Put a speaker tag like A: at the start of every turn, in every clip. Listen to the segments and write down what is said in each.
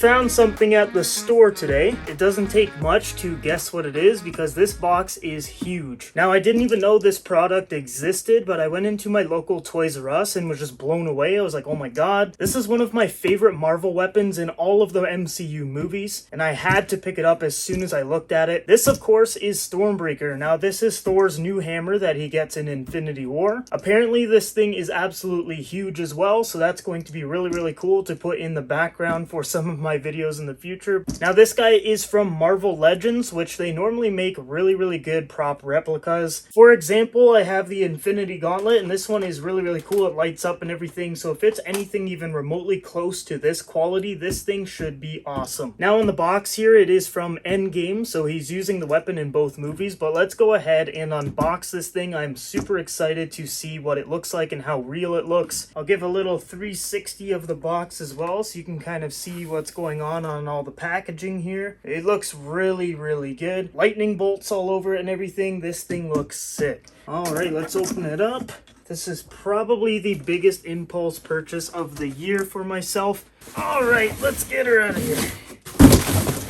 A: found something at the store today. It doesn't take much to guess what it is because this box is huge. Now, I didn't even know this product existed, but I went into my local Toys R Us and was just blown away. I was like, oh my god, this is one of my favorite Marvel weapons in all of the MCU movies, and I had to pick it up as soon as I looked at it. This, of course, is Stormbreaker. Now, this is Thor's new hammer that he gets in Infinity War. Apparently, this thing is absolutely huge as well, so that's going to be really cool to put in the background for some of my videos in the future. Now, this guy is from Marvel Legends, which they normally make really good prop replicas. For example, I have the Infinity Gauntlet, and this one is really cool. It lights up and everything, so if it's anything even remotely close to this quality, this thing should be awesome. Now, in the box here, it is from Endgame, so he's using the weapon in both movies, but let's go ahead and unbox this thing. I'm super excited to see what it looks like and how real it looks. I'll give a little 360 of the box as well, so you can kind of see what's going on all the packaging here. It looks really good. Lightning bolts all over it and everything. This thing looks sick. Alright, let's open it up. This is probably the biggest impulse purchase of the year for myself. Alright, let's get her out of here.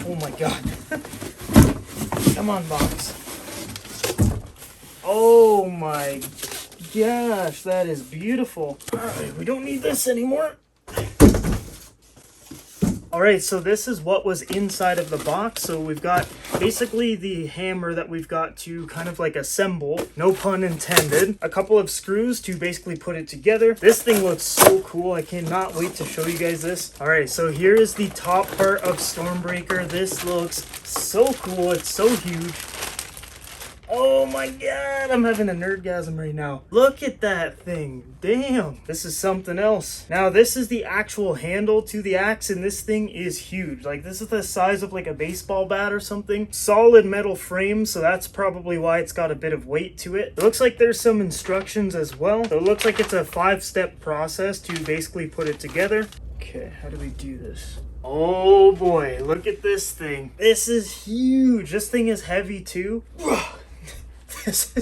A: Oh my god. Come on, box. Oh my gosh, that is beautiful. Alright, we don't need this anymore. Alright, so this is what was inside of the box. So we've got basically the hammer that we've got to kind of like assemble, no pun intended. A couple of screws to basically put it together. This thing looks so cool. I cannot wait to show you guys this. Alright, so here is the top part of Stormbreaker. This looks so cool. It's so huge. Oh my god, I'm having a nerdgasm right now. Look at that thing. Damn, this is something else. Now, this is the actual handle to the axe, and this thing is huge. Like, this is the size of like a baseball bat or something. Solid metal frame, so that's probably why it's got a bit of weight to it. It looks like there's some instructions as well. So it looks like it's a 5-step process to basically put it together. Okay, how do we do this? Oh boy, look at this thing. This is huge. This thing is heavy too. This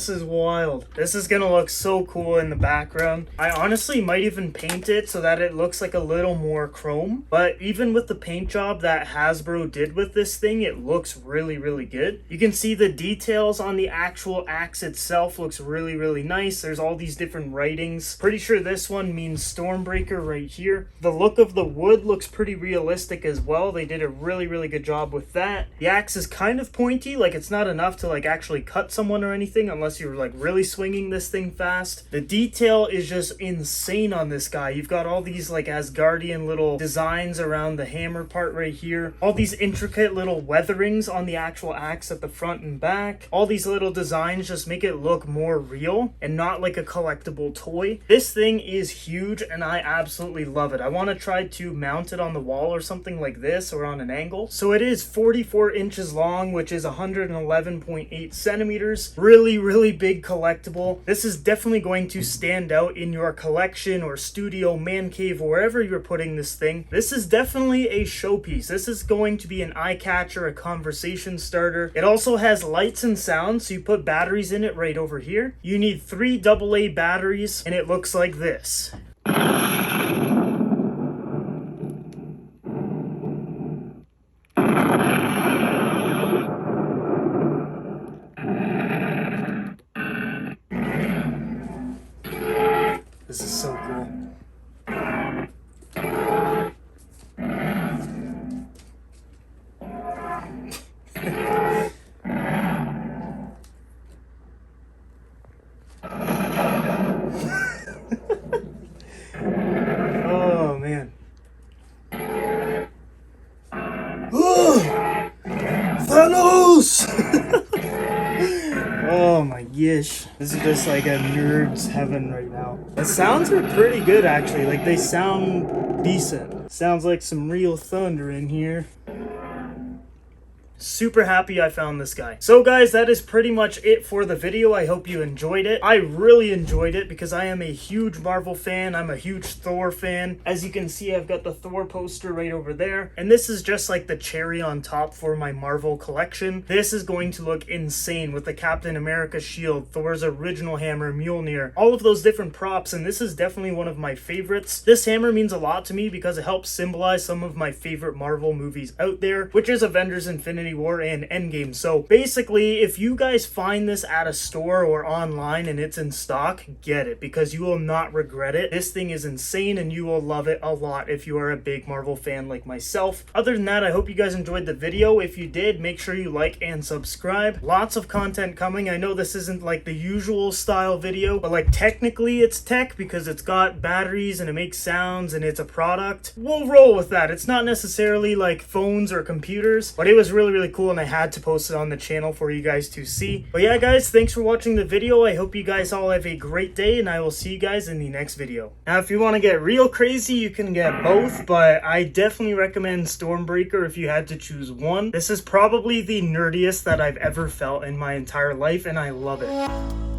A: is wild. This is gonna look so cool in the background. I honestly might even paint it so that it looks like a little more chrome. But even with the paint job that Hasbro did with this thing, it looks really good. You can see the details on the actual axe itself looks really nice. There's all these different writings. Pretty sure this one means Stormbreaker right here. The look of the wood looks pretty realistic as well. They did a really good job with that. The axe is kind of pointy, like it's not enough to like actually cut someone or anything unless you're like really swinging this thing fast. The detail is just insane on this guy. You've got all these like Asgardian little designs around the hammer part right here. All these intricate little weatherings on the actual axe at the front and back. All these little designs just make it look more real and not like a collectible toy. This thing is huge and I absolutely love it. I want to try to mount it on the wall or something like this or on an angle. So it is 44 inches long, which is 111.8 centimeters. Really big collectible. This is definitely going to stand out in your collection or studio, man cave, wherever you're putting this thing. This is definitely a showpiece. This is going to be an eye catcher, a conversation starter. It also has lights and sound, so you put batteries in it right over here. You need 3 AA batteries, and it looks like this. This is so cool. Oh man. Thanos! Oh my gosh. This is just like a nerd's heaven right now. The sounds are pretty good actually. Like they sound decent. Sounds like some real thunder in here. Super happy I found this guy. So guys, that is pretty much it for the video. I hope you enjoyed it. I really enjoyed it because I am a huge Marvel fan. I'm a huge Thor fan. As you can see, I've got the Thor poster right over there. And this is just like the cherry on top for my Marvel collection. This is going to look insane with the Captain America shield, Thor's original hammer, Mjolnir, all of those different props. And this is definitely one of my favorites. This hammer means a lot to me because it helps symbolize some of my favorite Marvel movies out there, which is Avengers Infinity War and Endgame. So basically, if you guys find this at a store or online and it's in stock, get it because you will not regret it. This thing is insane and you will love it a lot if you are a big Marvel fan like myself. Other than that, I hope you guys enjoyed the video. If you did, make sure you like and subscribe. Lots of content coming. I know this isn't like the usual style video, but like technically it's tech because it's got batteries and it makes sounds and it's a product. We'll roll with that. It's not necessarily like phones or computers, but it was really cool and I had to post it on the channel for you guys to see. But yeah guys, thanks for watching the video. I hope you guys all have a great day and I will see you guys in the next video. Now if you want to get real crazy, you can get both, but I definitely recommend Stormbreaker if you had to choose one. This is probably the nerdiest that I've ever felt in my entire life and I love it.